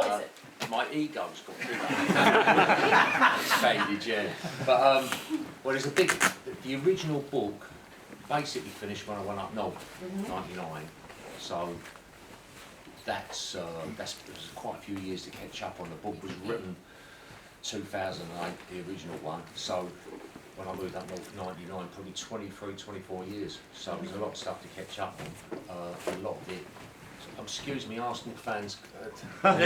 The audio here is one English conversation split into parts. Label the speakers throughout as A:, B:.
A: What is it?
B: My ego's got bigger. Expanded, yeah. But, well, there's a big, the original book basically finished when I went up north, 99. So that's it was quite a few years to catch up on. The book was written 2008, the original one. So when I moved up north, 99, probably 23, 24 years. So there's a lot of stuff to catch up on. A lot of it. Excuse me, Arsenal fans. But I'm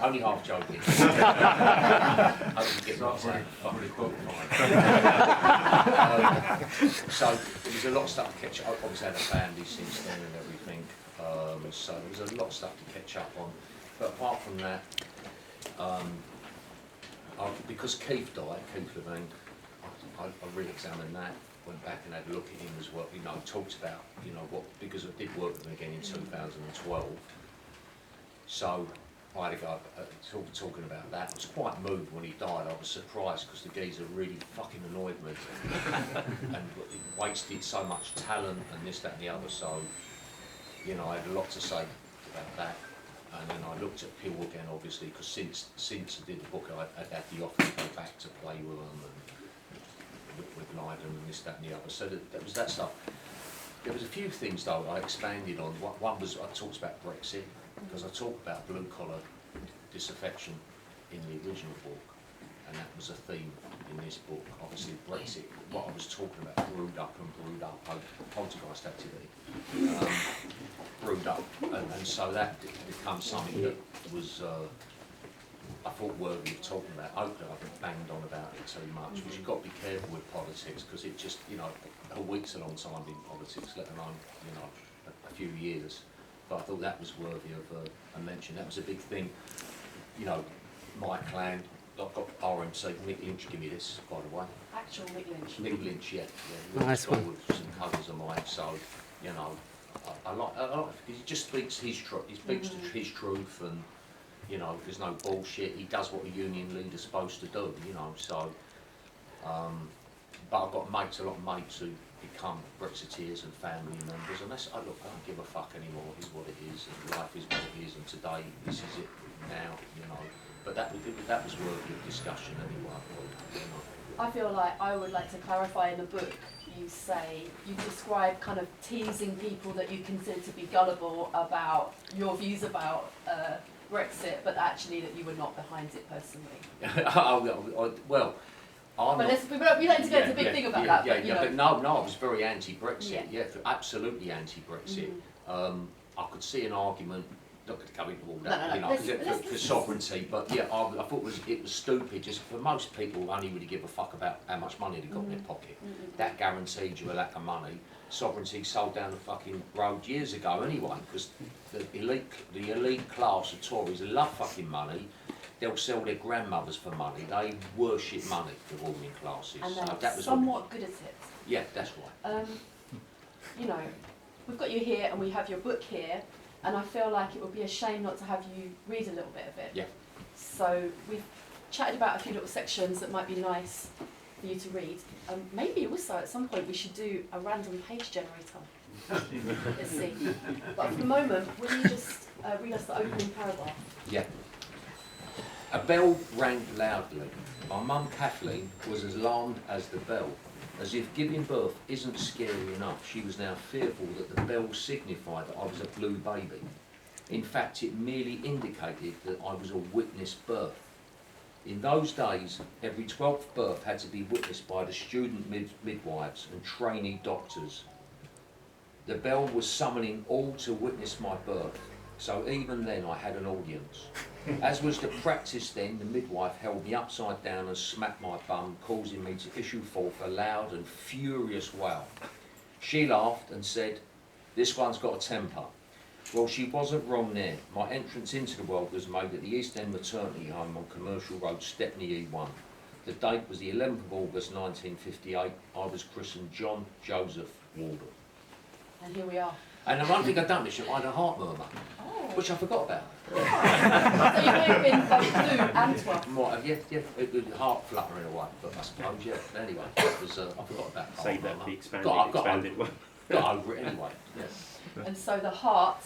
B: only half joking. I can get right saying, so there's a lot of stuff to catch up. Obviously, had a family since then and everything. So there's a lot of stuff to catch up on. But apart from that, because Keith died, Keith Levine, I re-examined that. Went back and had a look at him as well, talked about, what, because I did work with him again in 2012. So I had to go talking about that. I was quite moved when he died. I was surprised because the geezer really fucking annoyed me. And he wasted so much talent and this, that and the other. So, I had a lot to say about that. And then I looked at Peel again, obviously, because since I did the book, I'd had the offer to go back to play with them and with Lydon and this, that and the other. So there was that stuff. There was a few things though I expanded on. One was I talked about Brexit, because I talked about blue collar disaffection in the original book, and that was a theme in this book. Obviously Brexit, what I was talking about, brewed up, poltergeist activity, brewed up, and so that becomes something that was I thought worthy of talking about. Hopefully I haven't banged on about it too much, because you've got to be careful with politics, because it just, a week's a long time in politics, let alone, a few years. But I thought that was worthy of a mention. That was a big thing. My clan, I've got RMC, Mick Lynch, give me this, by the way.
A: Actual Mick Lynch.
B: Mick Lynch, yeah.
C: Nice one.
B: With some colours of mine, so, I like because he just speaks his truth. He speaks his truth, and there's no bullshit. He does what a union leader's supposed to do. So. But I've got mates, a lot of mates who become Brexiteers and family members, and that's, look, I don't give a fuck anymore. It is what it is, and life is what it is, and today this is it now. But that was worthy of discussion anyway.
A: I feel like I would like to clarify in the book. You describe kind of teasing people that you consider to be gullible about your views about Brexit, but actually that you were not behind it personally.
B: Well, I'm
A: but we don't need to go into a big thing about that.
B: But no, I was very anti-Brexit. Yeah, absolutely anti-Brexit. I could see an argument. Not going to go into all that, for sovereignty, but yeah, I thought it was stupid. Just for most people, only really give a fuck about how much money they got in their pocket. That guaranteed you a lack of money. Sovereignty sold down the fucking road years ago anyway, because the elite class of Tories love fucking money. They'll sell their grandmothers for money. They worship money, the ruling classes.
A: And they're
B: that was
A: somewhat good at it.
B: Yeah, that's right.
A: We've got you here, and we have your book here. And I feel like it would be a shame not to have you read a little bit of it.
B: Yeah.
A: So we've chatted about a few little sections that might be nice for you to read. Maybe also at some point we should do a random page generator. Let's see. But for the moment, will you just read us the opening paragraph?
B: Yeah. A bell rang loudly. My mum Kathleen was as alarmed as the bell. As if giving birth isn't scary enough, she was now fearful that the bell signified that I was a blue baby. In fact, it merely indicated that I was a witnessed birth. In those days, every 12th birth had to be witnessed by the student midwives and trainee doctors. The bell was summoning all to witness my birth, so even then I had an audience. As was the practice then, the midwife held me upside down and smacked my bum, causing me to issue forth a loud and furious wail. She laughed and said, "This one's got a temper." Well, she wasn't wrong there. My entrance into the world was made at the East End Maternity Home on Commercial Road, Stepney E1. The date was the 11th of August 1958. I was christened John Joseph Wobble.
A: And here we are.
B: And the one thing I'd done, Bishop, I had a heart murmur, which I forgot about.
A: So you may have been both blue and 12.
B: Yeah, it was heart fluttering away, but I suppose, yeah. Anyway, that was, I forgot about that.
D: Say that the expanded one.
B: Got over it anyway, yeah.
A: And so the heart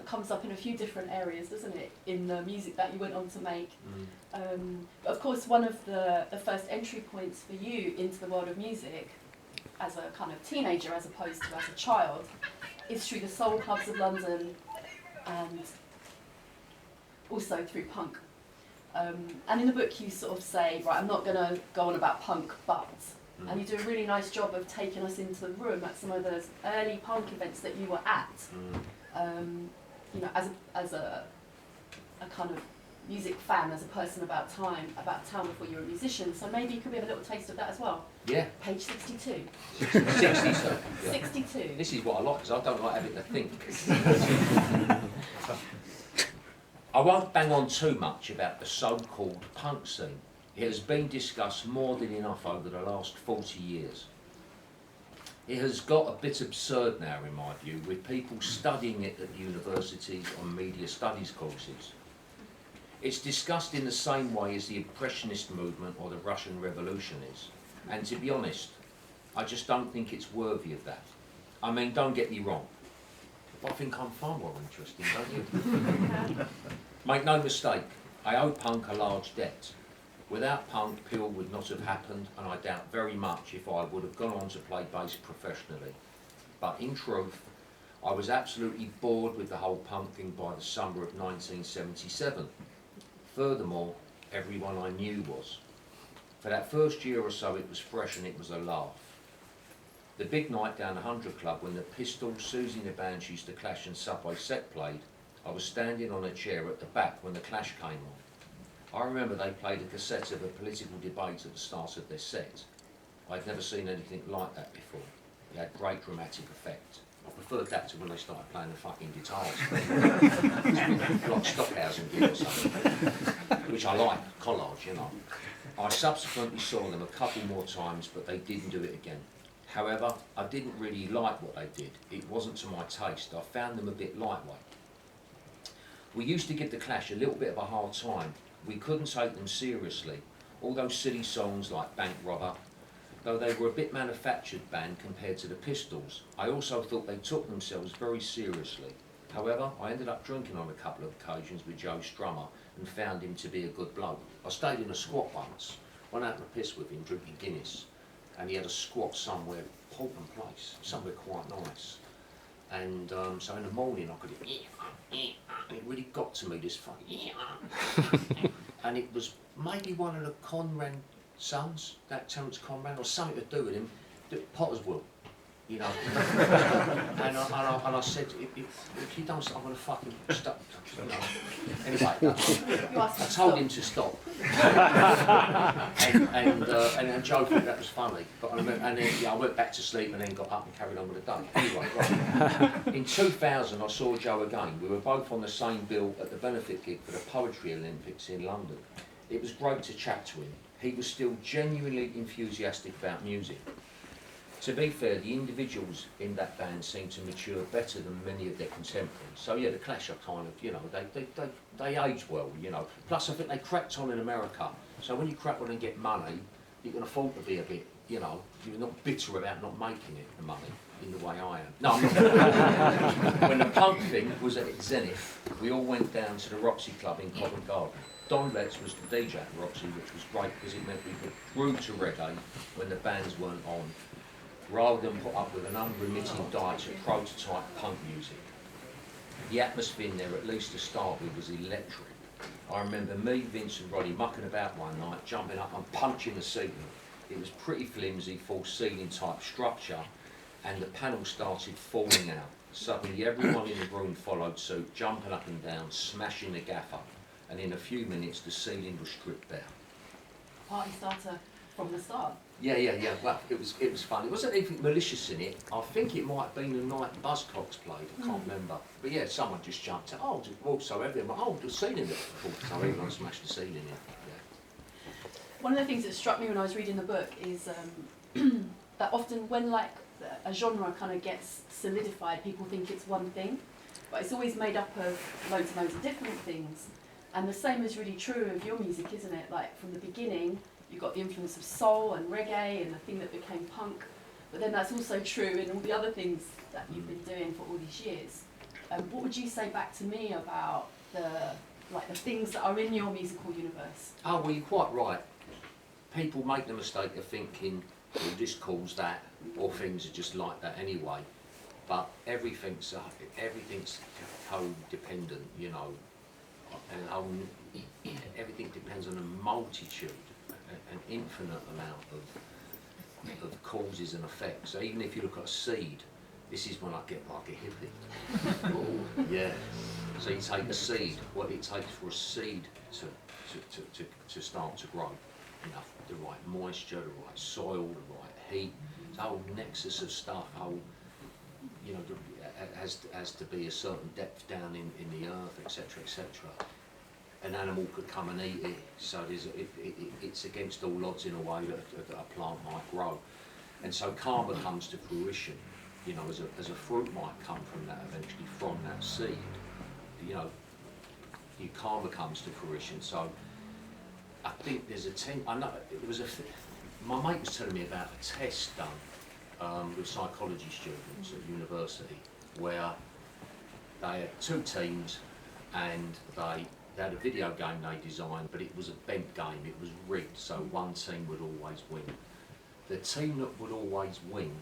A: comes up in a few different areas, doesn't it, in the music that you went on to make. But of course, one of the first entry points for you into the world of music as a kind of teenager as opposed to as a child is through the soul clubs of London and also through punk. And in the book you sort of say, right, I'm not going to go on about punk, but, and you do a really nice job of taking us into the room at some of those early punk events that you were at, you know, as a kind of music fan, as a person about town before you were a musician. So maybe you could have a little taste of that as well.
B: Yeah.
A: Page 62.
B: 62. Yeah.
A: 62.
B: This is what I like, because I don't like having to think. I won't bang on too much about the so-called punk scene. It has been discussed more than enough over the last 40 years. It has got a bit absurd now, in my view, with people studying it at universities on media studies courses. It's discussed in the same way as the Impressionist movement or the Russian Revolution is. And to be honest, I just don't think it's worthy of that. I mean, don't get me wrong. I think I'm far more interesting, don't you? Make no mistake, I owe punk a large debt. Without punk, Peel would not have happened, and I doubt very much if I would have gone on to play bass professionally. But in truth, I was absolutely bored with the whole punk thing by the summer of 1977. Furthermore, everyone I knew was. For that first year or so, it was fresh and it was a laugh. The big night down the 100 Club when the Pistols, Susie and the Banshees, The Clash and Subway Set played, I was standing on a chair at the back when the Clash came on. I remember they played a cassette of a political debate at the start of their set. I'd never seen anything like that before. It had great dramatic effect. I preferred that to when they started playing the fucking guitars. Like Stockhausen did or something. Which I like, collage, you know. I subsequently saw them a couple more times, but they didn't do it again. However, I didn't really like what they did. It wasn't to my taste. I found them a bit lightweight. We used to give the Clash a little bit of a hard time. We couldn't take them seriously. All those silly songs like Bank Robber, though they were a bit manufactured band compared to the Pistols, I also thought they took themselves very seriously. However, I ended up drinking on a couple of occasions with Joe Strummer and found him to be a good bloke. I stayed in a squat once, went out on a piss with him drinking Guinness, and he had a squat somewhere, Holborn Place, somewhere quite nice. And so in the morning I could hear, and it really got to me, this fucking, and it was maybe one of the Conran sons, that Terence Conran, or something to do with him, Potter's Will, you know. and I said, if you don't stop, I'm going to fucking stop. You know. Anyway, I told him to stop. and Joe thought that was funny. But I remember, and then I went back to sleep and then got up and carried on with the day. Anyway, right. In 2000, I saw Joe again. We were both on the same bill at the benefit gig for the Poetry Olympics in London. It was great to chat to him. He was still genuinely enthusiastic about music. To be fair, the individuals in that band seemed to mature better than many of their contemporaries. So yeah, the Clash are kind of, you know, they age well, you know. Plus I think they cracked on in America. So when you crack on and get money, you can afford to be a bit, you know, you're not bitter about not making it, the money, in the way I am. No, I'm not. When the punk thing was at its zenith, we all went down to the Roxy Club in Covent Garden. Don Letts was the DJ at Roxy, which was great because it meant we could groove to reggae when the bands weren't on, rather than put up with an unremitting diet of prototype punk music. The atmosphere in there, at least to start with, was electric. I remember me, Vince and Roddy mucking about one night, jumping up and punching the ceiling. It was pretty flimsy, false ceiling type structure, and the panel started falling out. Suddenly everyone in the room followed suit, jumping up and down, smashing the gaff up, and in a few minutes the ceiling was stripped bare.
A: Party starter from the start.
B: Yeah. Well, it was fun. There wasn't anything malicious in it. I think it might have been the night Buzzcocks played. I can't remember. But yeah, someone just jumped out. Oh, also everyone. Oh, the ceiling got full. So everyone smashed the ceiling in. Yeah.
A: One of the things that struck me when I was reading the book is that often when like a genre kind of gets solidified, people think it's one thing, but it's always made up of loads and loads of different things. And the same is really true of your music, isn't it? Like from the beginning, you got the influence of soul and reggae and the thing that became punk. But then that's also true in all the other things that you've been doing for all these years. What would you say back to me about the things that are in your musical universe?
B: Oh, well, you're quite right. People make the mistake of thinking, well, this calls that, or things are just like that anyway. But everything's codependent, you know, and everything depends on a multitude, an infinite amount of causes and effects. So even if you look at a seed, this is when I get like a hippie. Yeah. So you take a seed, what it takes for a seed to start to grow, you know, the right moisture, the right soil, the right heat, the whole nexus of stuff, you know, has to be a certain depth down in the earth, etc., etc. An animal could come and eat it, so it's against all odds in a way that a plant might grow. And so karma comes to fruition, you know, as a fruit might come from that eventually, from that seed. You know, your karma comes to fruition. So I think there's I know it was my mate was telling me about a test done with psychology students at university, where they had two teams and they had a video game they designed, but it was a bent game, it was rigged, so one team would always win. The team that would always win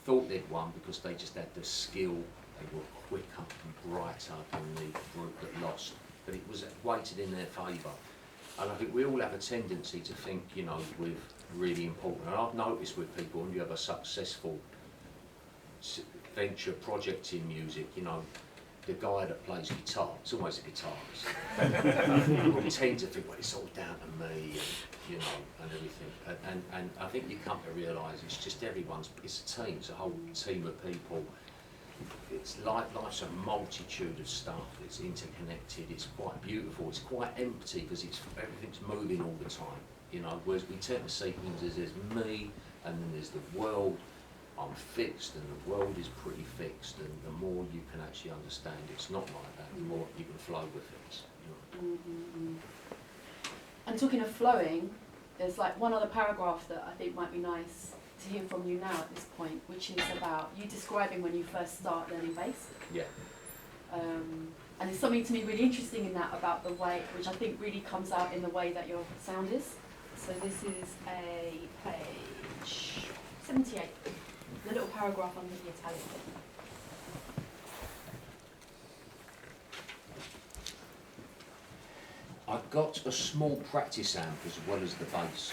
B: thought they'd won because they just had the skill, they were quicker and brighter than the group that lost, but it was weighted in their favour. And I think we all have a tendency to think, you know, we're really important. And I've noticed with people, when you have a successful venture project in music, you know, the guy that plays guitar, it's always a guitarist. People tend to think, well, it's all down to me, and, you know, and everything. And I think you come to realise it's just it's a team, it's a whole team of people. It's life's a multitude of stuff, it's interconnected, it's quite beautiful, it's quite empty because everything's moving all the time, you know, whereas we tend to see things as there's me and then there's the world. I'm fixed and the world is pretty fixed, and the more you can actually understand it's not like that, the more you can flow with things. You know.
A: And talking of flowing, there's like one other paragraph that I think might be nice to hear from you now at this point, which is about you describing when you first start learning bass.
B: Yeah.
A: And there's something to me really interesting in that about the way, which I think really comes out in the way that your sound is. So this is a page 78. The little paragraph under the italic bit.
B: I've got a small practice amp as well as the bass.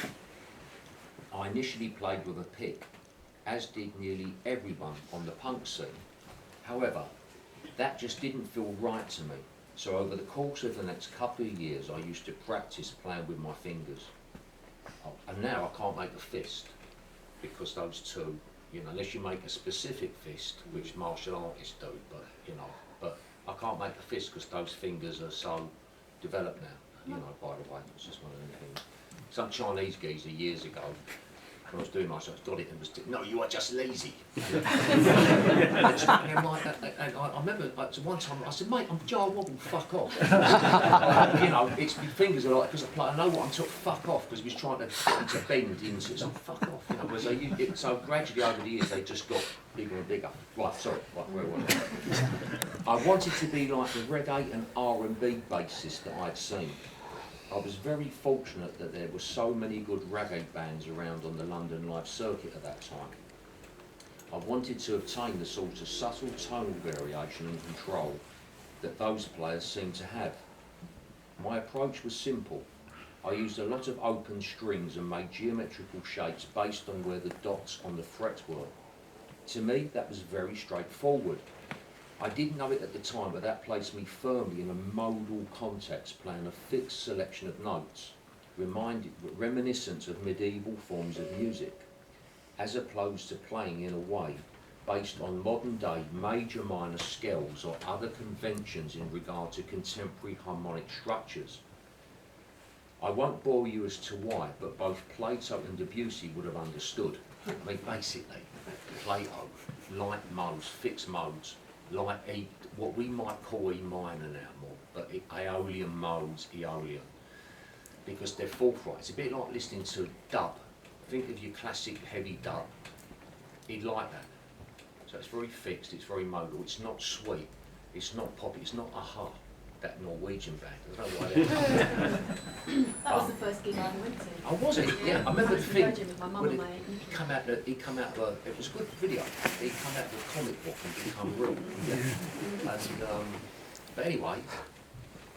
B: I initially played with a pick, as did nearly everyone on the punk scene. However, that just didn't feel right to me. So over the course of the next couple of years, I used to practice playing with my fingers. And now I can't make a fist, because those two, you know, unless you make a specific fist, which martial artists do, but I can't make a fist because those fingers are so developed now, you know, by the way, it's just one of them things. Some Chinese geezer years ago, when I was doing myself, got it and was, no, you are just lazy. And I remember one time I said, mate, I'm Jah Wobble, fuck off. You know, it's my fingers are like, because I know what I'm talking, fuck off, because he was trying to bend into it, so fuck off. You know, so gradually over the years they just got bigger and bigger. Right, sorry, right, where was I? I wanted to be like the reggae and R&B bassist that I'd seen. I was very fortunate that there were so many good reggae bands around on the London live circuit at that time. I wanted to obtain the sort of subtle tonal variation and control that those players seemed to have. My approach was simple. I used a lot of open strings and made geometrical shapes based on where the dots on the frets were. To me, that was very straightforward. I didn't know it at the time, but that placed me firmly in a modal context, playing a fixed selection of notes, reminiscent of medieval forms of music, as opposed to playing in a way based on modern-day major-minor scales or other conventions in regard to contemporary harmonic structures. I won't bore you as to why, but both Plato and Debussy would have understood. I mean, basically, Plato, light modes, fixed modes, like what we might call E minor now more, but Aeolian modes, Aeolian, because they're forthright. It's a bit like listening to dub. Think of your classic heavy dub, he'd like that. So it's very fixed, it's very modal, it's not sweet, it's not poppy, it's not aha, that Norwegian band. I don't know why
A: That was the first gig I went to.
B: Oh, was it? Yeah, I remember the thing.
A: With my mum and my
B: He come out of, it was a good video, he come out of a comic book and become real. Yeah. And, but anyway,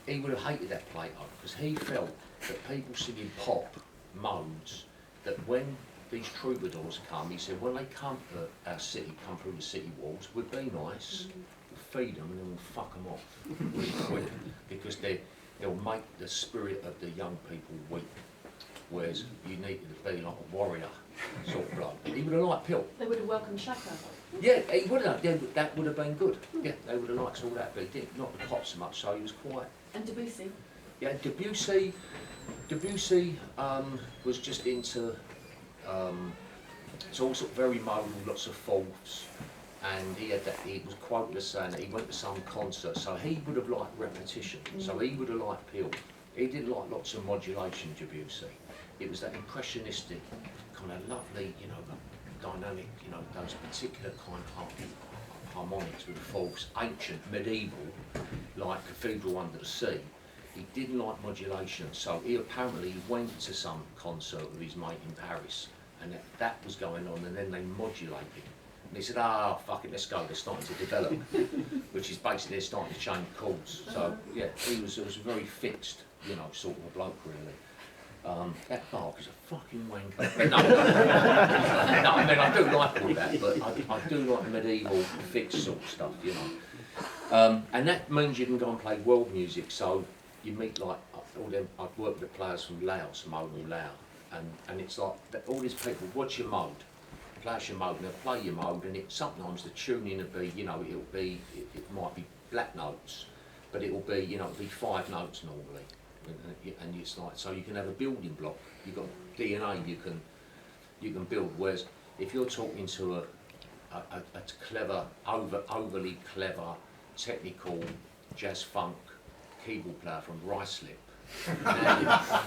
B: he would have hated that Plato, because he felt that people singing pop modes, that when these troubadours come, he said, when they come to our city, come through the city walls, we'll be nice, we'll feed them, and then we'll fuck them off really quick, because they'll make the spirit of the young people weak, whereas you need to be like a warrior sort of bloke. He would have liked Pill.
A: They would have welcomed Shaka.
B: Yeah, he would have. That would have been good. Yeah, they would have liked all that, but he didn't. Not the pop so much, so he was quiet.
A: And Debussy.
B: Yeah, Debussy was just into, it's all sort of very modal, lots of fourths, and he was quoted as saying that he went to some concert, so he would have liked repetition, so he would have liked Peel. He didn't like lots of modulation, Debussy. It was that impressionistic, kind of lovely, you know, dynamic, you know, those particular kind of harmonics with the fourths, ancient, medieval, like Cathedral Under the Sea. He didn't like modulation, so he apparently went to some concert with his mate in Paris, and that was going on, and then they modulated. And he said, fuck it, let's go, they're starting to develop, which is basically they're starting to change chords. So, yeah, it was a very fixed, you know, sort of a bloke, really. That Bach is a fucking wanker. No, I mean, I do like all that, but I do like the medieval fixed sort of stuff, you know. And that means you can go and play world music, so you meet like all them, I've worked with players from Laos, modal Laos, and it's like all these people, what's your mode? Play your mode, and they'll play your mode, and sometimes the tuning will be, you know, it might be black notes, but it will be, you know, it'll be 5 notes normally. And it's like, so you can have a building block, you've got DNA you can build, whereas if you're talking to a clever, overly clever, technical jazz funk keyboard player from Ruislip,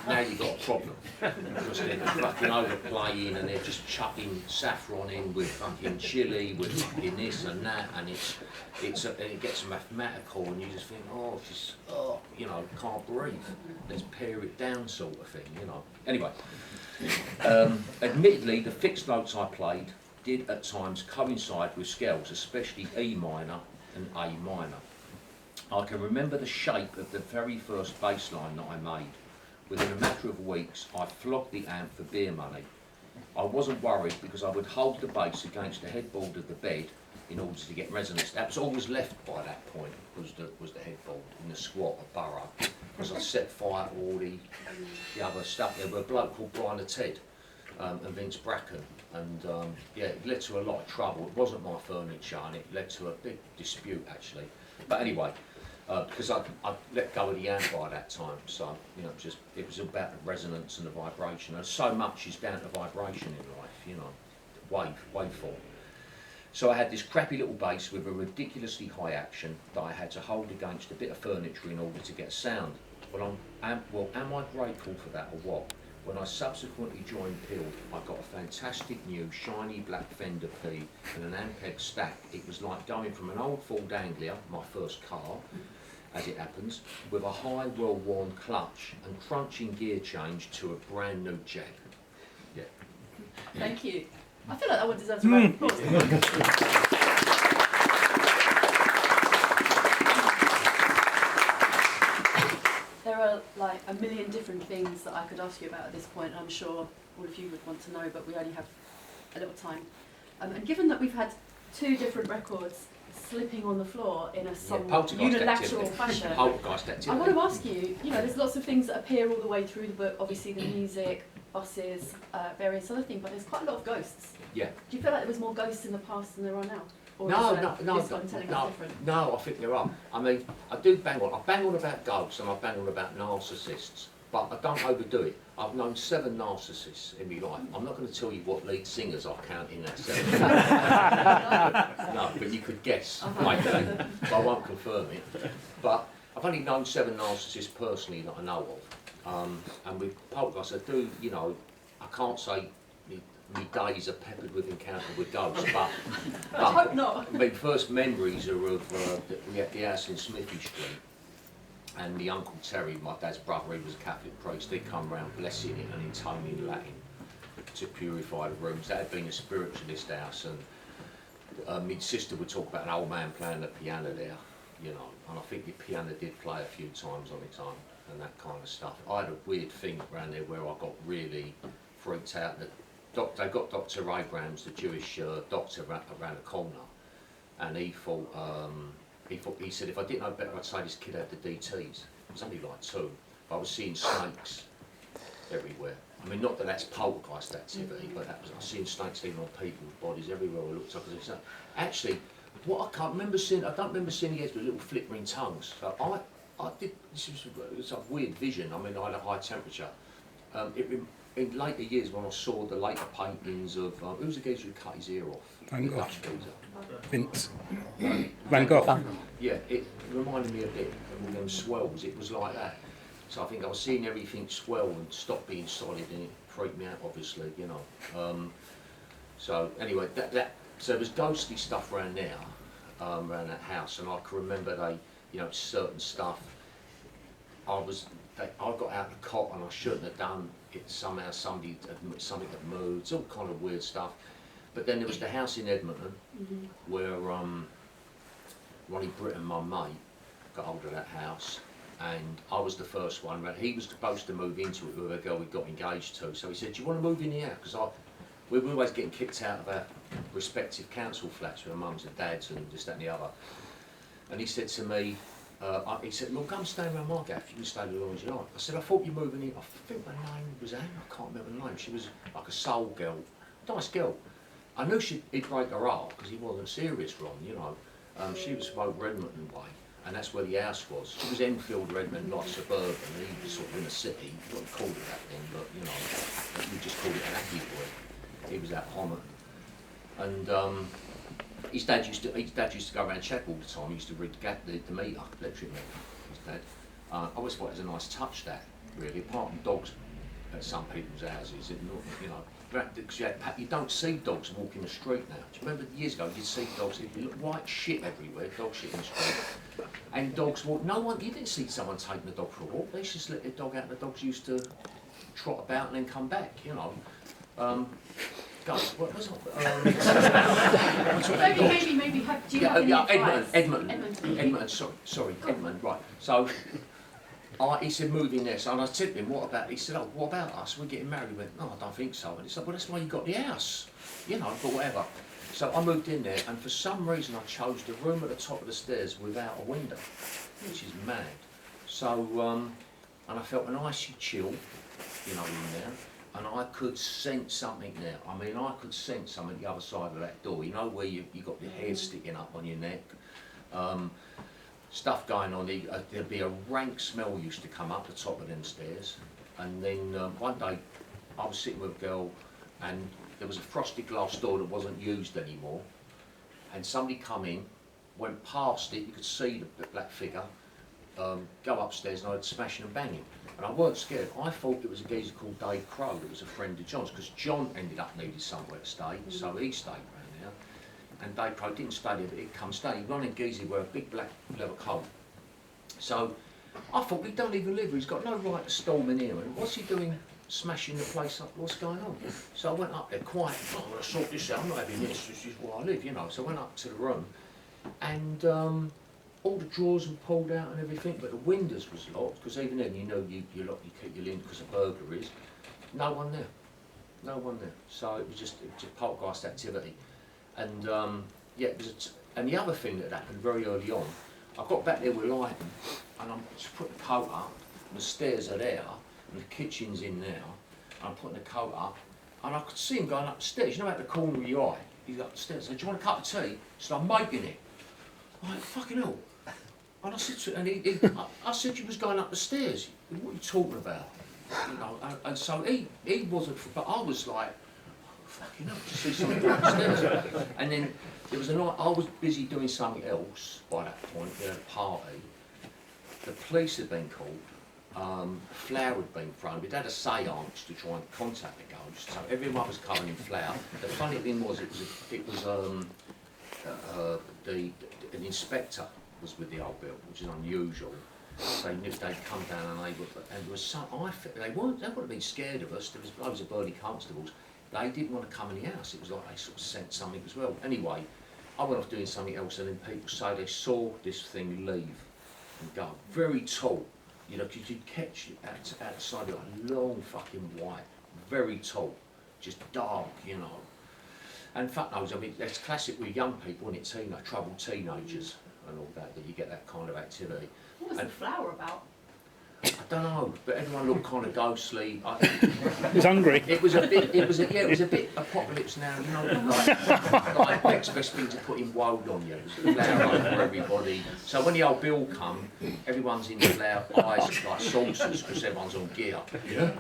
B: now you've got a problem, because they're fucking overplaying and they're just chucking saffron in with fucking chili, with fucking this and that, and it gets mathematical, and you just think, you know, can't breathe. Let's pare it down, sort of thing, you know. Anyway, admittedly, the fixed notes I played did at times coincide with scales, especially E minor and A minor. I can remember the shape of the very first bass line that I made. Within a matter of weeks, I flogged the amp for beer money. I wasn't worried because I would hold the bass against the headboard of the bed in order to get resonance. That was all was left by that point, was the headboard in the squat of Borough. Because I set fire to all the other stuff. There were a bloke called Brian the Ted and Vince Bracken, and yeah, it led to a lot of trouble. It wasn't my furniture, and it led to a big dispute actually. But anyway, because I let go of the amp by that time, so you know, it was about the resonance and the vibration. And so much is down to vibration in life, you know, waveform. So I had this crappy little bass with a ridiculously high action that I had to hold against a bit of furniture in order to get sound. Well, am I grateful for that or what? When I subsequently joined Peel, I got a fantastic new shiny black Fender P and an Ampeg stack. It was like going from an old Ford Anglia, my first car, as it happens, with a high, well-worn clutch and crunching gear change to a brand new Jag. Yeah.
A: Thank you. I feel like that one deserves a round of applause. There are like a million different things that I could ask you about at this point, and I'm sure all of you would want to know, but we only have a little time. And given that we've had 2 different records slipping on the floor in a somewhat unilateral fashion, I want to ask you, you know, there's lots of things that appear all the way through the book, obviously the music, buses, various other things, but there's quite a lot of ghosts.
B: Yeah.
A: Do you feel like there was more ghosts in the past than there are now? Or
B: No,
A: this one telling us different?
B: I think there are. I mean, I bang on about ghosts and I bang on about narcissists, but I don't overdo it. I've known 7 narcissists in my life. I'm not going to tell you what lead singers I count in that 7. No, but you could guess, maybe, but I won't confirm it. But I've only known 7 narcissists personally that I know of. And with Poltergeist, I do, you know, I can't say my days are peppered with encounter with ghosts, but
A: I hope not.
B: my first memories are of we had the house in Smithy Street, and the Uncle Terry, my dad's brother, he was a Catholic priest, he'd come round blessing it and intoning Latin to purify the rooms. That had been a spiritualist house, and my sister would talk about an old man playing the piano there, you know, and I think the piano did play a few times on its own and that kind of stuff. I had a weird thing around there where I got really freaked out. They got Dr. Abrams, the Jewish doctor, around the corner, and he said if I didn't know better, I'd say this kid had the DTs. It was only like 2, but I was seeing snakes everywhere. I mean, not that that's poltergeist activity, but I was seeing snakes even on people's bodies everywhere I looked up. Actually, what I can't remember seeing, I don't remember seeing the heads with little flickering tongues. So I did, it was a weird vision. I mean, I had a high temperature. In later years, when I saw the later paintings of, who was the geezer who cut his ear off?
C: Van Gogh.
B: Dutch geezer.
C: Vince. Van Gogh.
B: Yeah, it reminded me a bit of all them swells. It was like that. So I think I was seeing everything swell and stop being solid, and it freaked me out, obviously, you know. So anyway, so there was ghostly stuff around there, around that house, and I can remember certain stuff. I got out of the cot and I shouldn't have done it. Somehow something had moved. It's all kind of weird stuff. But then there was the house in Edmonton, where Ronnie Britton, my mate, got hold of that house, and I was the first one. He was supposed to move into it with a girl we got engaged to. So he said, "Do you want to move in here?" Because we were always getting kicked out of our respective council flats with our mums and dads and this, that and the other. And he said to me, he said, "Well, come stay around my gaff, you can stay as long as you like." I said, "I thought you were moving in." I think her name was Anne, I can't remember the name. She was like a soul girl, nice girl. I knew he'd break her heart because he wasn't serious, Ron, you know. She was from over Edmonton way, and that's where the house was. She was Enfield, Redmond, like suburban, and he was sort of in the city. We wouldn't call it that then, but you know, we just called it an Aggie boy. He was out Homerton. And his dad used to go around check all the time. He used to read the meter, electric meter, his dad. I always thought it was a nice touch, that, really, apart from dogs at some people's houses, you know, because you don't see dogs walking the street now. Do you remember years ago you'd see dogs, it'd be white shit everywhere, dog shit in the street. And dogs walk, you didn't see someone taking the dog for a walk, they just let their dog out, the dogs used to trot about and then come back, you know. Guys, what was it?
A: Maybe do you have any advice?
B: Edmonton, sorry, Edmonton, right. So, he said, "Move in there." So I said to him, "What about?" He said, "Oh, what about us? We're getting married." He went, "No, I don't think so." And he said, "Well, that's why you got the house, you know, but whatever." So I moved in there, and for some reason I chose the room at the top of the stairs without a window, which is mad. So, and I felt an icy chill, you know, in there. And I could sense something there. I mean, I could sense something the other side of that door. You know where you got your hair sticking up on your neck? Stuff going on. There'd be a rank smell used to come up the top of them stairs. And then one day, I was sitting with a girl, and there was a frosted glass door that wasn't used anymore. And somebody come in, went past it, you could see the black figure, go upstairs, and I heard smashing and banging. And I weren't scared. I thought it was a geezer called Dave Crow that was a friend of John's, because John ended up needing somewhere to stay, so he stayed around there. And Dave Crow didn't stay there, but he'd come stay. He run in geezer wear a big black leather coat. So I thought, we don't even live here, he's got no right to storm in here. And what's he doing smashing the place up? What's going on? So I went up there quiet. I'm going to sort this out, I'm not having this is where I live, you know. So I went up to the room, and all the drawers were pulled out and everything, but the windows was locked, because even then you know you lock, you keep your lid because of burglaries. No one there. No one there. So it was just poltergeist activity. And yeah, and the other thing that happened very early on, I got back there with lighting, and I'm just putting the coat up, and the stairs are there, and the kitchen's in there, and I'm putting the coat up, and I could see him going up the stairs. You know, at the corner of your eye, he's up the stairs. I said, "Do you want a cup of tea?" So I'm making it. I'm like, fucking hell. And I said to him, I said, "You was going up the stairs. What are you talking about?" You know, and so he wasn't, but I was like, oh, fucking hell, to see something going up the stairs. And then there was a night, I was busy doing something else by that point, we had a party. The police had been called, flour had been thrown. We'd had a séance to try and contact the ghost, so everyone was covered in flour. The funny thing was, an inspector was with the old bill, which is unusual. They knew they'd come down and there was some. They wouldn't have been scared of us. There was loads of Burley constables. They didn't want to come in the house. It was like they sort of sent something as well. Anyway, I went off doing something else, and then people say they saw this thing leave and go. Very tall, you know, because you'd catch it outside of a long fucking white, very tall, just dark, you know. And fuck knows, I mean, that's classic with young people, isn't it? Troubled teenagers and all that you get that kind of activity.
A: What was the flower about?
B: I don't know, but everyone looked kind of ghostly.
C: He was hungry.
B: It was a bit apocalypse now, you know, like next best thing to put in woad on you, flour over everybody. So when the old bill come, everyone's in flour, eyes like saucers because everyone's on gear. Yeah.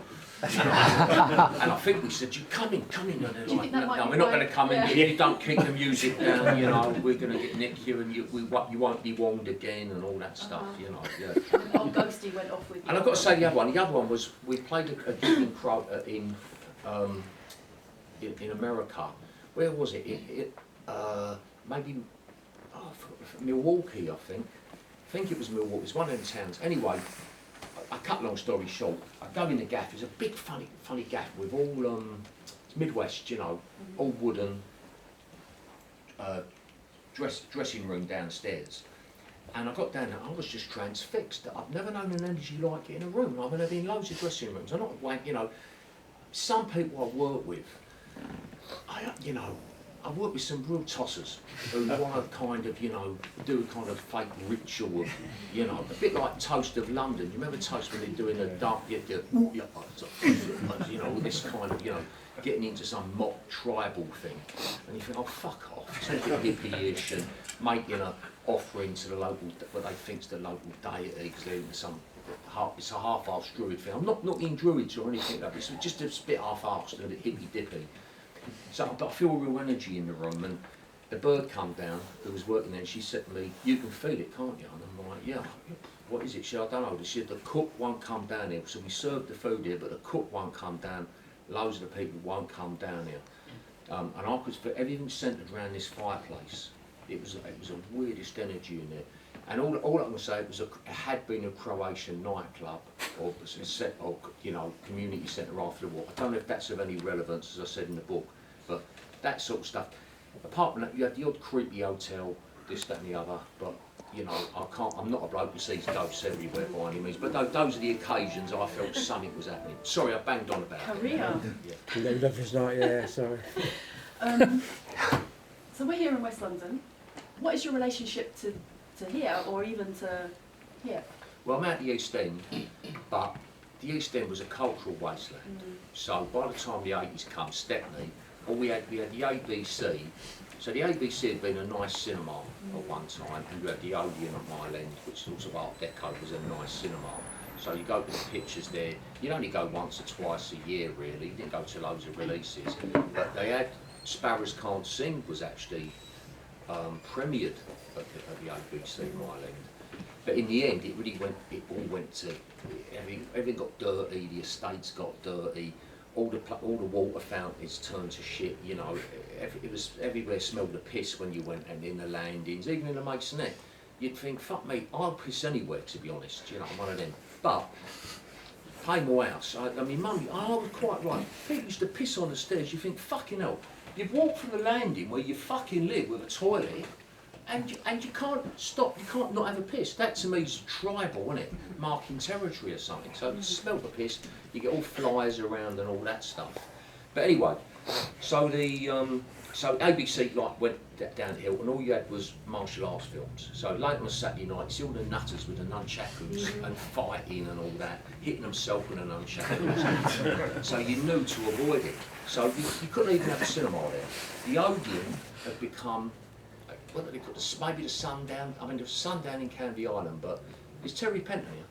B: And I think we said, "You come in," and they're like, "No, we're not going to come in. If you don't keep the music down, you know, we're going to nick you, and you won't be warned again, and all that stuff, you know." Yeah.
A: And the old ghosty went off with you.
B: And I've got to say the other one. The other one was we played a gig in America. Where was it? Maybe Milwaukee, I think. I think it was Milwaukee. It's one of them towns. Anyway. I cut long story short, I go in the gaff. It's a big funny gaff with all it's Midwest, you know, all wooden dressing room downstairs. And I got down there, I was just transfixed. I've never known an energy like it in a room. I've been in loads of dressing rooms. I'm not like, you know, some people I work with, I work with some real tossers who want to kind of, you know, do a kind of fake ritual of, you know, a bit like Toast of London. You remember Toast when they're doing a dark, you know, this kind of, you know, getting into some mock tribal thing. And you think, oh, fuck off. It's a bit hippie-ish and making an offering to the local, what they think's the local deity, because they're into some, it's a half-arsed druid thing. I'm not in druids or anything like this, it's just a bit half-arsed and a bit hippy-dippy. So, but I feel a real energy in the room, and the bird come down, who was working there, and she said to me, "You can feel it, can't you?" And I'm like, "Yeah." "What is it?" She said, "I don't know." She said, "The cook won't come down here, so we serve the food here, but the cook won't come down. Loads of the people won't come down here." And I could feel everything centred around this fireplace. It was a weirdest energy in there. And all I can say, it had been a Croatian nightclub or you know, community centre after the war. I don't know if that's of any relevance, as I said in the book, but that sort of stuff. Apart from that, you had the odd creepy hotel, this, that, and the other. But you know, I'm not a bloke who sees ghosts everywhere by any means. But those are the occasions I felt something was happening. Sorry, I banged on about it.
A: Korea.
D: Yeah. Lover's night, yeah, sorry.
A: So we're here in West London. What is your relationship to here, or even to here?
B: Well, I'm at the East End, but the East End was a cultural wasteland. So by the time the 80s come, Stepney, we had the ABC. So the ABC had been a nice cinema at one time, and you had the Odeon at Mile End, which sort of Art Deco was a nice cinema. So you go to the pictures there. You'd only go once or twice a year, really. You didn't go to loads of releases. But they had Sparrows Can't Sing was actually premiered at the ABC Mile End. But in the end, it all went to, everything got dirty, the estates got dirty, all the water fountains turned to shit, you know. It was everywhere smelled of piss when you went, and in the landings, even in the Masonette. You'd think, fuck me, I'll piss anywhere, to be honest, you know, I'm one of them. But Paymore House, I mean, Mummy, I was quite right. People used to piss on the stairs. You think, fucking hell, you'd walk from the landing where you fucking live with a toilet, and you can't stop, you can't not have a piss. That to me is tribal, isn't it? Marking territory or something. So you smell the piss, you get all flies around and all that stuff. But anyway, so so ABC went downhill, and all you had was martial arts films. So late on a Saturday night, you see all the nutters with the nunchakus and fighting and all that, hitting themselves with the nunchakus. So you knew to avoid it. So you couldn't even have a cinema there. The Odeon had become, what did they call it? Maybe the Sundown. I mean, the Sundown in Canvey Island, but is Terry Penton here?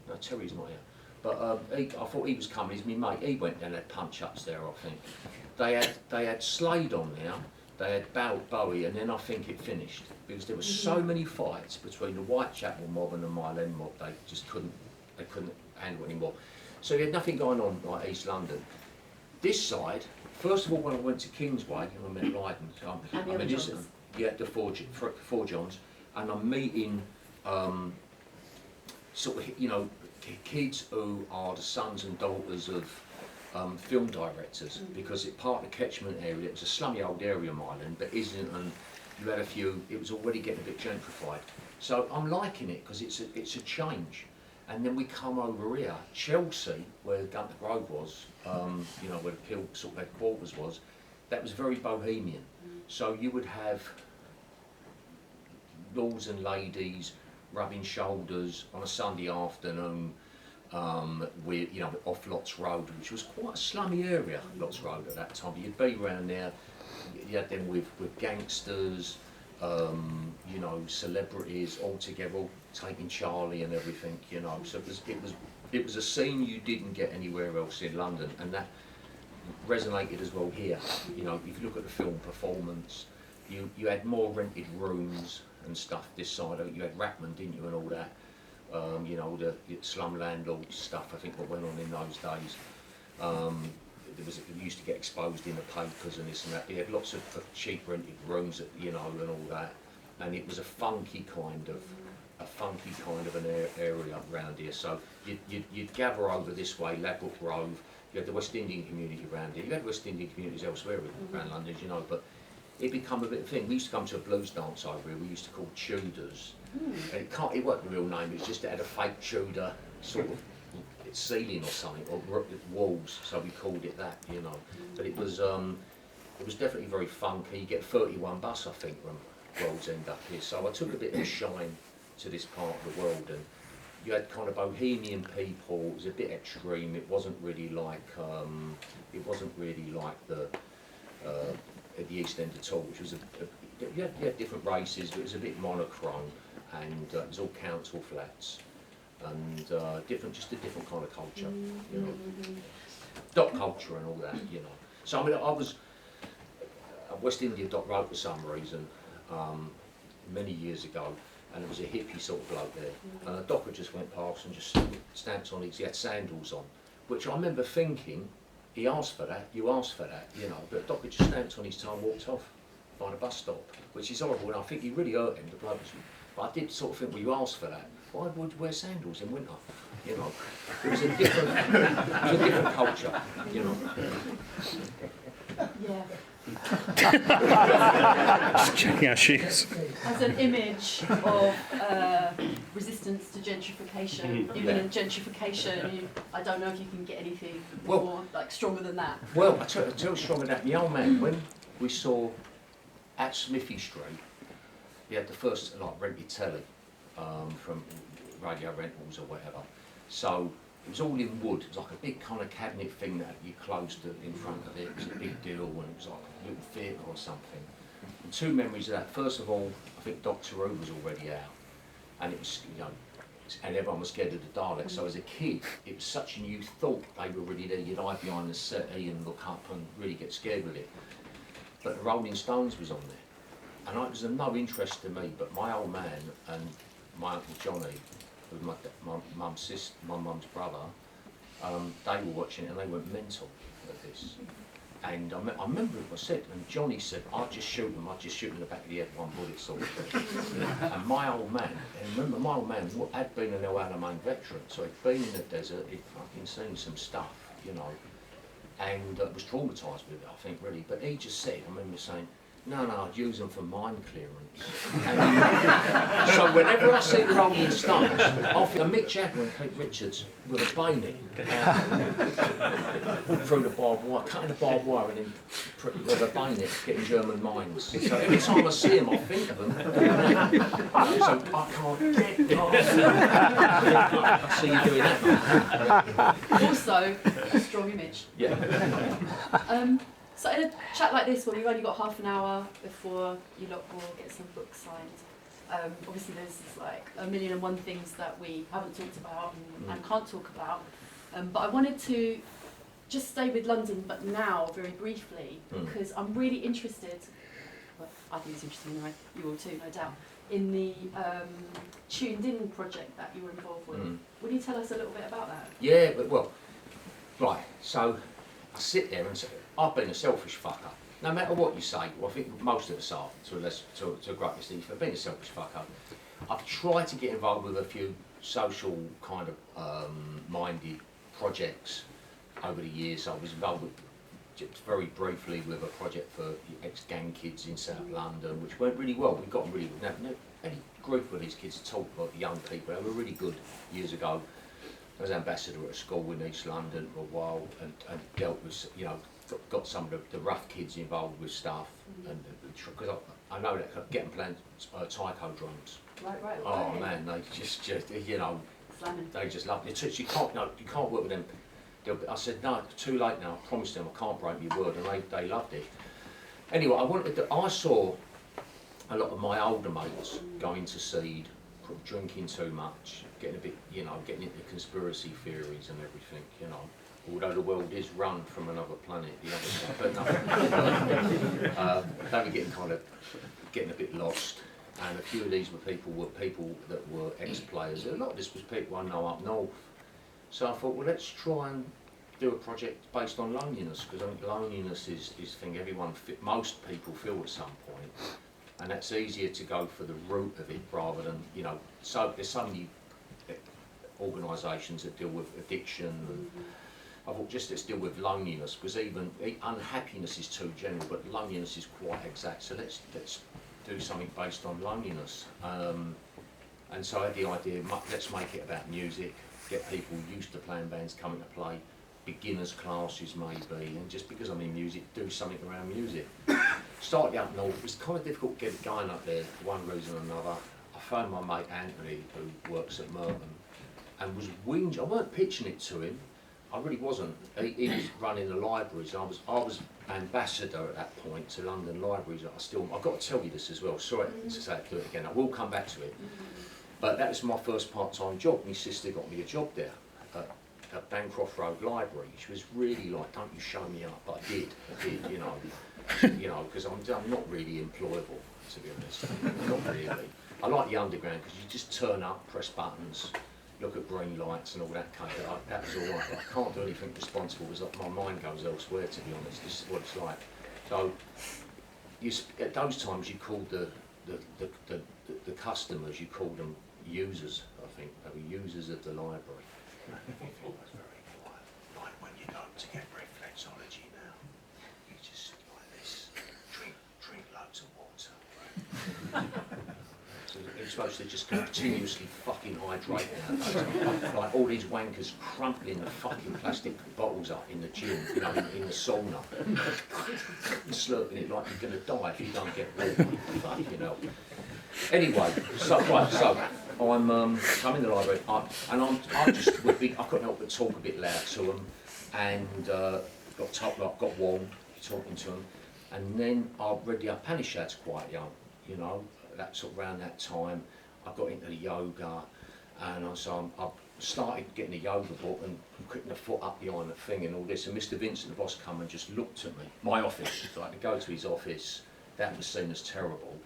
B: No, Terry's not here. But I thought he was coming. He's my mate. He went down, had punch-ups there, I think. They had Slade on there. They had Bowie, and then I think it finished because there were so many fights between the Whitechapel mob and the Mile End mob. They just couldn't they couldn't handle it anymore. So you had nothing going on like East London. This side, first of all, when I went to Kingsway, I met Leiden.
A: And the other Johns.
B: Yeah, the four Johns, and I'm meeting sort of, you know, kids who are the sons and daughters of film directors, because it's part of the catchment area. It was a slummy old area, Milan, but Islington, you had a few, it was already getting a bit gentrified. So I'm liking it because it's a change. And then we come over here, Chelsea, where Gunter Grove was, you know, where the Peel sort of headquarters was, that was very bohemian. So you would have lords and ladies rubbing shoulders on a Sunday afternoon, with, you know, off Lots Road, which was quite a slummy area, Lots Road at that time. You'd be around there, you had them with gangsters, you know, celebrities all together, all taking Charlie and everything, you know. So it was a scene you didn't get anywhere else in London, and that resonated as well here. You know, if you look at the film performance, you had more rented rooms and stuff this side. You had Rackman, didn't you, and all that. You know, the slum landlord stuff, I think, what went on in those days. It used to get exposed in the papers and this and that. You had lots of cheap rented rooms, you know, and all that. And it was a funky kind of an area around here. So you'd gather over this way, Ladbroke Grove. You had the West Indian community around here. You had West Indian communities elsewhere around London, you know, but it became a bit of a thing. We used to come to a blues dance over here. We used to call Tudors. And it wasn't a real name. It was just it had a fake Tudor sort of ceiling or something, or walls, so we called it that, you know. But it was definitely very funky. You get 31 bus, I think, from World's End up here. So I took a bit of a shine to this part of the world, and you had kind of bohemian people. It was a bit extreme. It wasn't really like the East End at all, which was you had different races, but it was a bit monochrome, and it was all council flats, and just a different kind of culture, you know, dock culture and all that, you know. So I mean, I was at West India Dock Road for some reason many years ago, and there was a hippie sort of bloke there, and a docker just went past and just stamped on he had sandals on, which I remember thinking, he asked for that, you asked for that, you know, but the docker just stamped on his toe and walked off by the bus stop, which is horrible, and I think he really hurt him, the bloke. But I did sort of think, well, you asked for that. Why would you wear sandals in winter? You know, it was a different culture, you know.
A: Yeah.
C: Just checking our shoes.
A: As an image of resistance to gentrification, imminent gentrification, I don't know if you can get anything more like stronger than that.
B: Well, I tell you stronger than that. The old man, when we saw at Smithy Street, he had the first like rented telly from Radio Rentals or whatever. So it was all in wood. It was like a big kind of cabinet thing that you closed in front of it. It was a big deal, and it was like a little theatre or something. And two memories of that. First of all, I think Doctor Who was already out, and it was, you know, and everyone was scared of the Daleks. So as a kid, it was such, and you thought they were really there. You'd hide behind the settee and look up and really get scared with it. But the Rolling Stones was on there, and it was of no interest to me. But my old man and my Uncle Johnny, who was my mum's brother, they were watching it and they went mental at this. And I remember what I said, and Johnny said, I'd just shoot them in the back of the head, one bullet sort of thing. And my old man, and remember my old man had been an El Alamein veteran, so he'd been in the desert, he'd fucking seen some stuff, you know, and was traumatised with it, I think, really. But he just said, I remember saying, no, I'd use them for mine clearance. And so whenever I see the Rolling Stones, I think of Mick Jagger and Kate Richards with a bayonet through the barbed wire, cutting the barbed wire and then with a bayonet getting German mines. So every time I see them, I think of them. So I can't get past them. I see you doing that.
A: Also, a strong image.
B: Yeah.
A: So in a chat like this, where you've only got half an hour before you lot will get some books signed, obviously there's like a million and one things that we haven't talked about and can't talk about, but I wanted to just stay with London, but now very briefly, because I'm really interested, well, I think it's interesting anyway, you all too, no doubt, in the Tuned In project that you were involved with. Would you tell us a little bit about that?
B: Yeah, but well, right, so I sit there and say, I've been a selfish fucker. No matter what you say, well, I think most of us are, to a great extent, I've been a selfish fucker. I've tried to get involved with a few social kind of minded projects over the years. I was involved with, just very briefly, with a project for ex-gang kids in South London, which went really well. We got really good. Now, any group of these kids talk about the young people, they were really good years ago. I was ambassador at a school in East London for a while and dealt with, you know, got some of the rough kids involved with stuff. And because I know that getting playing taiko drums.
A: Right.
B: Oh man, they just you know,
A: Slamming.
B: they just love it. You can't work with them. I said no, too late now. I promised them I can't break my word, and they loved it. Anyway, I saw a lot of my older mates going to seed, drinking too much, getting a bit, you know, getting into conspiracy theories and everything, you know. Although the world is run from another planet, the other side, but no, they were getting a bit lost. And a few of these were people that were ex-players. A lot of this was people I know up north. So I thought, well, let's try and do a project based on loneliness, because I think loneliness is a thing most people feel at some point. And that's easier to go for the root of it rather than, you know, so there's so many organisations that deal with addiction and I thought just let's deal with loneliness, because even unhappiness is too general, but loneliness is quite exact. So let's do something based on loneliness. And so I had the idea, let's make it about music, get people used to playing bands coming to play, beginners classes maybe, and just because I'm in music, do something around music. Started up north, it was kind of difficult to get it going up there for one reason or another. I phoned my mate Anthony, who works at Merton, and was whinging. I weren't pitching it to him, I really wasn't. He was running the libraries. I was ambassador at that point to London Libraries. I've got to tell you this as well. Sorry to say do it again. I will come back to it. But that was my first part-time job. My sister got me a job there at Bancroft Road Library. She was really like, "Don't you show me up?" But I did. You know, because I'm not really employable, to be honest. Not really. I like the underground because you just turn up, press buttons, look at green lights and all that kind of stuff. That was all right. I can't do anything responsible because my mind goes elsewhere, to be honest. This is what it's like. So at those times you called the customers, you called them users, I think. They were users of the library. Everything was very quiet. Like when you go to get reflexology now, you just sit like this, drink loads of water. So you're supposed to just continuously fucking hydrate nowadays. Like all these wankers crumpling the fucking plastic bottles up in the gym, you know, in the sauna. Slurping it like you're going to die if you don't get warm. Fucking hell. Anyway, so I'm in the library, I couldn't help but talk a bit loud to them, and got warm talking to them, and then I read the Upanishads quite young, you know. That sort of around that time, I got into the yoga, and I started getting a yoga book and putting the foot up behind the thing and all this. And Mr. Vincent, the boss, come and just looked at me. My office, so I had to go to his office. That was seen as terrible.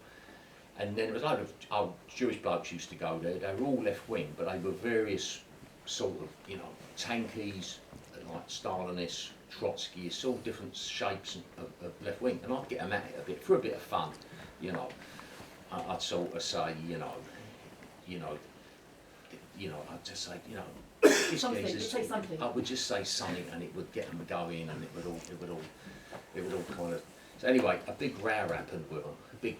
B: And then there was a load of old Jewish blokes used to go there. They were all left wing, but they were various sort of, you know, tankies, like Stalinists, Trotskyists, all different shapes of left wing. And I'd get them at it a bit for a bit of fun, you know. I'd sort of say, I'd just say,
A: something. You'd say something.
B: I would just say something, and it would get them going, and it would all kind of. So anyway, a big row happened with them, a big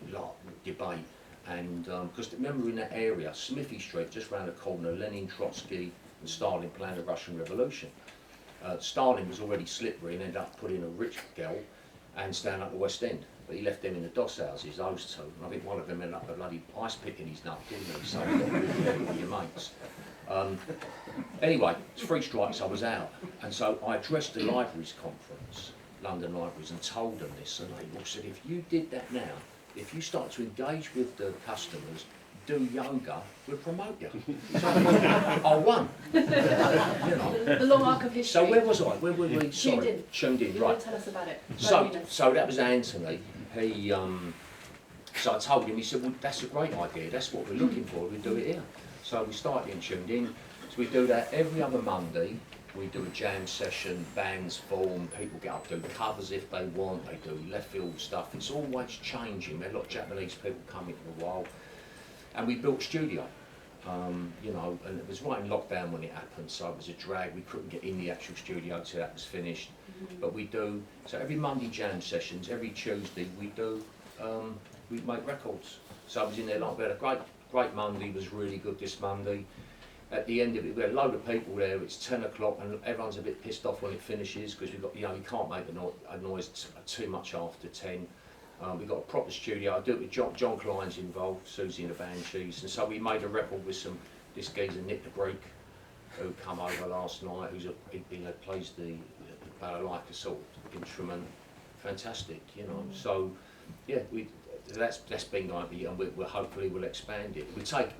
B: debate, and because remember in that area, Smithy Street, just round the corner, Lenin, Trotsky, and Stalin planned the Russian Revolution. Stalin was already slippery and ended up putting a rich girl and staying up the West End. But he left them in the doss houses, those two. And I think one of them ended up a bloody ice picking his nut, didn't he? So you got really with your mates. Anyway, 3 strikes, I was out. And so I addressed the libraries conference, London Libraries, and told them this. And they all said, if you did that now, if you start to engage with the customers, do yoga, we'll promote you. So I won. You know.
A: The long arc of history.
B: So where was I? Where were we?
A: Tuned in,
B: right.
A: Tell us about it.
B: So that was Anthony. So I told him, he said, well, that's a great idea, that's what we're looking for, we do it here. So we started getting tuned in. So we do that every other Monday. We do a jam session, bands form, people get up, do covers if they want, they do left field stuff. It's always changing. We had a lot of Japanese people coming for a while. And we built a studio, you know, and it was right in lockdown when it happened, so it was a drag. We couldn't get in the actual studio till that was finished. But we do, so every Monday jam sessions, every Tuesday we do, we make records. So I was in there, like, we had a great Monday, was really good this Monday. At the end of it, we had a load of people there, it's 10 o'clock and everyone's a bit pissed off when it finishes because we've got, you know, you can't make a noise too much after 10. We've got a proper studio. I do it with John Klein's involved, Susie and the Banshees, and so we made a record with this geezer Nick the Greek, who come over last night, he plays the balalaika sort of instrument, fantastic, you know. So yeah, that's been going, and we hopefully we'll expand it. We take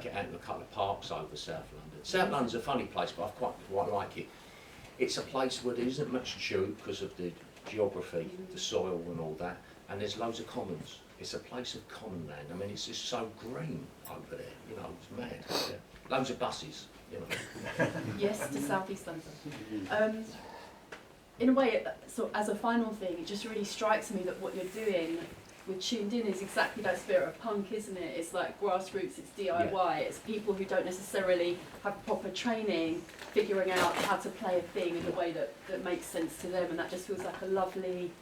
B: it out to a couple of parks over South London. South London's a funny place, but I quite like it. It's a place where there isn't much to shoot because of the geography, the soil and all that. And there's loads of commons. It's a place of common land. I mean, it's just so green over there, you know, it's mad. Yeah. Loads of buses, you know.
A: Yes, to South East London. In a way, so as a final thing, it just really strikes me that what you're doing with Tuned In is exactly that spirit of punk, isn't it? It's like grassroots, it's DIY,
B: Yeah.
A: it's people who don't necessarily have proper training, figuring out how to play a thing in a way that makes sense to them, and that just feels like a lovely,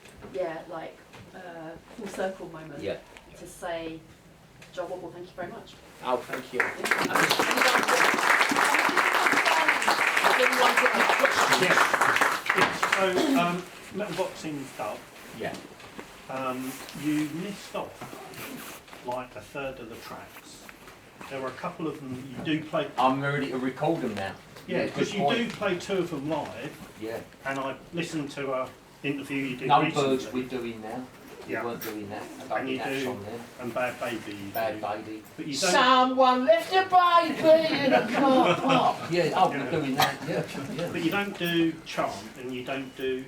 A: full circle moment to say, Jah Wobble, thank you very much.
B: Oh, thank you.
E: So, metal boxing stuff.
B: Yeah.
E: You missed off like a third of the tracks. There were a couple of them you do play.
B: I'm ready to record them now.
E: Yeah, because you do play 2 of them live.
B: Yeah.
E: And I listened to a interview you did
B: No
E: recently.
B: Birds we're doing now.
E: Yeah.
B: We weren't doing that.
E: And you do,
B: on there.
E: and Bad Baby. You
B: Bad
E: do.
B: Baby.
E: But you don't.
B: Someone left a baby in a car park. Yeah, we're doing that. Yeah.
E: But you don't do Chant and you don't do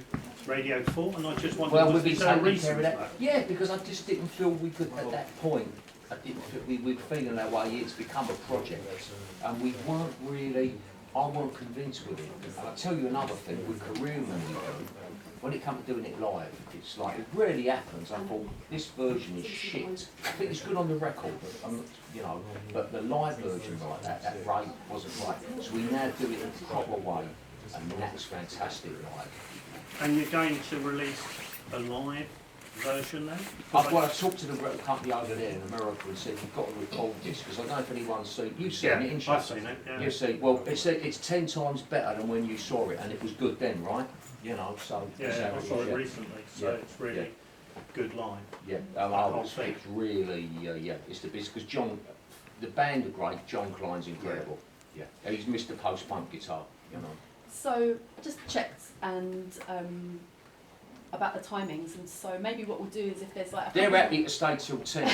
E: Radio 4, and I just wondered,
B: Well,
E: was
B: we've been
E: there a
B: taking
E: reason
B: care of
E: for
B: that. Yeah, because I just didn't feel we could at that point. I didn't feel we were feeling that way. It's become a project, and we weren't really. I wasn't convinced with it. And I'll tell you another thing with Careerman we do. When it comes to doing it live, it's like it rarely happens. I thought this version is shit. I think it's good on the record, but you know, but the live version like that rate wasn't right. So we now do it in a proper way, and that's fantastic live.
E: And you're going to release a live version then?
B: I've talked to the record company over there in America and said, you've got to record this, because I don't know if anyone's seen, you've seen it, ain't you?
E: I've seen it, yeah.
B: You see, well, it's 10 times better than when you saw it, and it was good then, right? You know, so...
E: Yeah, I saw it recently, so
B: Yeah,
E: it's really good live.
B: Yeah, it's really, it's the best, because the band are great, John Klein's incredible. Yeah, and he's Mr. Post-Punk guitar, you know.
A: So, just checked and about the timings, and so maybe what we'll do is if there's like
B: They're happy to stay till 10.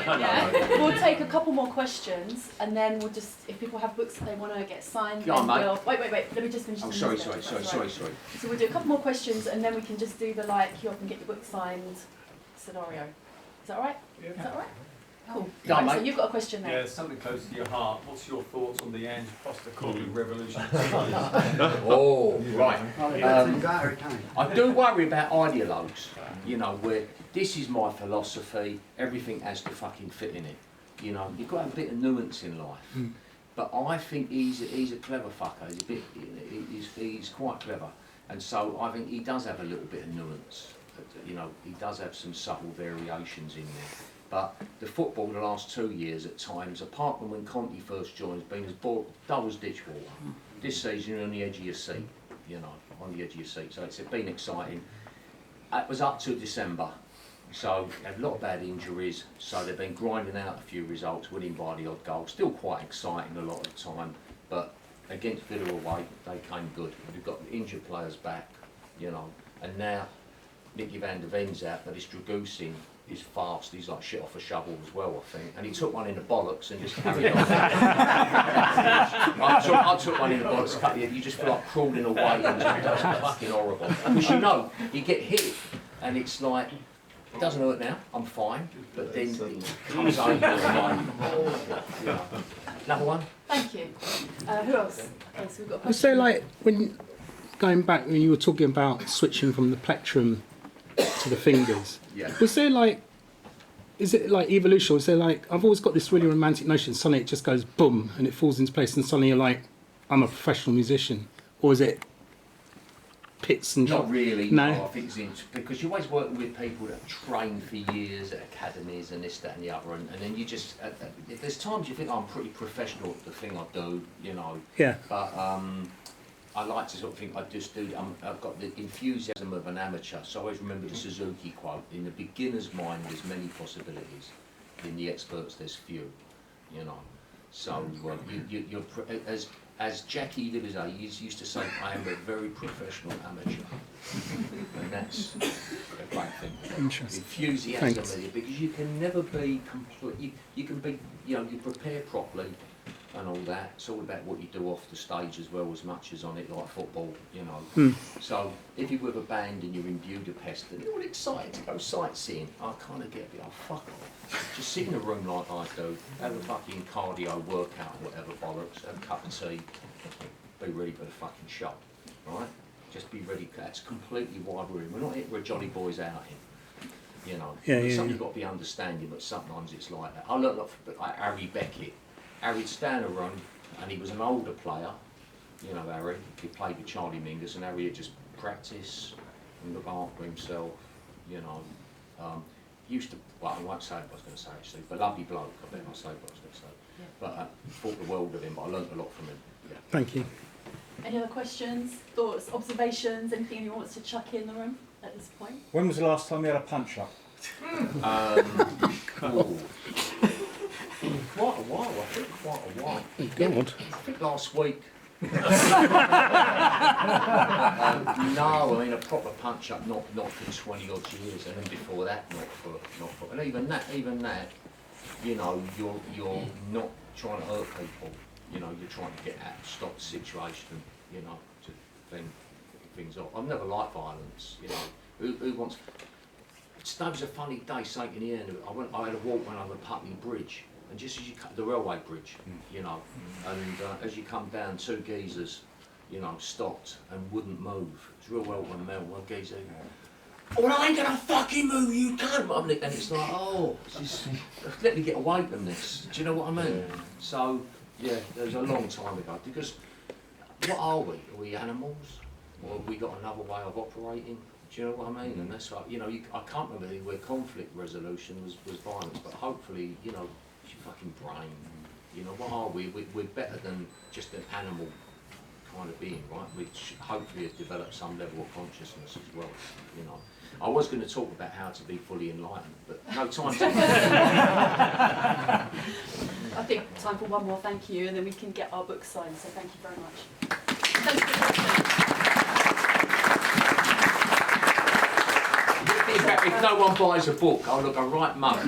B: No.
A: We'll take a couple more questions, and then we'll just, if people have books that they want to get signed,
B: Go on,
A: then
B: mate.
A: we'll... Wait, let me just finish
B: Oh,
A: this
B: sorry.
A: minute.
B: So
A: So we'll do a couple more questions, and then we can just do the you up and get your book signed scenario. Is that all right?
F: Yeah.
A: Is that all right? Cool.
B: Go on,
A: Right, so
B: mate.
A: you've got a question there.
F: Yeah, something close to your heart. What's your thoughts on the Ange Postacoglu revolution?
B: Oh, right. I do worry about ideologues, you know, where this is my philosophy, everything has to fucking fit in it. You know, you've got to have a bit of nuance in life. But I think he's a clever fucker. He's quite clever. And so I think he does have a little bit of nuance. You know, he does have some subtle variations in there. But the football the last 2 years at times, apart from when Conte first joined, has been as dull as ditch water. This season you're on the edge of your seat, you know, on the edge of your seat. So it's been exciting. It was up to December, so had a lot of bad injuries, so they've been grinding out a few results, winning by the odd goal. Still quite exciting a lot of the time, but against Villa away, they came good. We've got injured players back, you know, and now Nicky van der Ven's out, but this Dragusin is fast. He's like shit off a shovel as well, I think. And he took one in the bollocks and just carried on. I took one in the bollocks. You just feel like crawling away, and it's fucking horrible. Because you know, you get hit, and it's like It doesn't hurt now, I'm fine, but then it comes over and Another one?
A: Thank you. Who else? Okay, so we've got a
C: Was
A: question.
C: there like, when going back when you were talking about switching from the plectrum to the fingers,
B: Yeah.
C: was there like, is it like evolution, or is there like, I've always got this really romantic notion, suddenly it just goes boom and it falls into place and suddenly you're like, I'm a professional musician, or is it pits and
B: Not really,
C: No.
B: no. I think it's because you're always working with people that have trained for years at academies and this, that and the other, and then you just, there's times you think, I'm pretty professional at the thing I do, you know,
C: Yeah.
B: but I like to sort of think I just do, I've got the enthusiasm of an amateur, so I always remember the Suzuki quote, in the beginner's mind there's many possibilities, in the experts there's few, you know. So you're as Jackie Liverday used to say, I am a very professional amateur. And that's a great thing.
C: Interesting.
B: Enthusiasm
C: Thanks.
B: in it, because you can never be complete, you can be, you know, you prepare properly and all that. It's all about what you do off the stage as well, as much as on it, like football, you know. So if you're with a band and you're in Budapest and you're all excited to go sightseeing, I kind of get a bit, oh fuck off. Just sit in a room like I do, have a fucking cardio workout or whatever bollocks, have a cup of tea, be ready for the fucking show, right? Just be ready, that's completely why we're in. We're not here for a Johnny Boys outing, you know.
C: Yeah, yeah,
B: Something
C: yeah.
B: you've got to be understanding, but sometimes it's like that. I learned a lot from like Harry Beckett. Harry'd stand a room, and he was an older player, you know Harry, he played with Charlie Mingus, and Harry would just practice and look after himself, you know. Used to, well I won't say what I was going to say actually, but lovely bloke, I better not say what I was going to say.
A: Yeah.
B: But thought the world of him, but I learnt a lot from him, yeah.
C: Thank you.
A: Any other questions, thoughts, observations, anything anyone wants to chuck in the room at this point?
F: When was the last time you had a punch up?
B: Ooh. Quite a while, I think, quite a while.
C: Oh, God.
B: I think last week. No, I mean a proper punch up, not for 20 odd years, and then before that, not for, and even that, you know, you're not trying to hurt people, you know, you're trying to get out, stop the situation, you know, to things off. I've never liked violence, you know. Who wants? Today was a funny day, saying in the end, I had a walk when over Putney Bridge. And just as you cut the railway bridge, you know, and as you come down, two geezers, you know, stopped and wouldn't move. It's real well when one geezer, oh, I ain't gonna fucking move, you cunt! And it's like, oh, let me get away from this. Do you know what I mean? So, yeah, it was a long time ago. Because what are we? Are we animals? Or have we got another way of operating? Do you know what I mean? And that's like, you know, I can't remember where conflict resolution was violence, but hopefully, you know, your fucking brain, you know, what are we? We're better than just an animal kind of being, right? Which hopefully has developed some level of consciousness as well, you know. I was going to talk about how to be fully enlightened, but no time to.
A: I think time for one more thank you, and then we can get our book signed, so thank you very much. Thank you.
B: If no one buys a book, I'll look a right mug.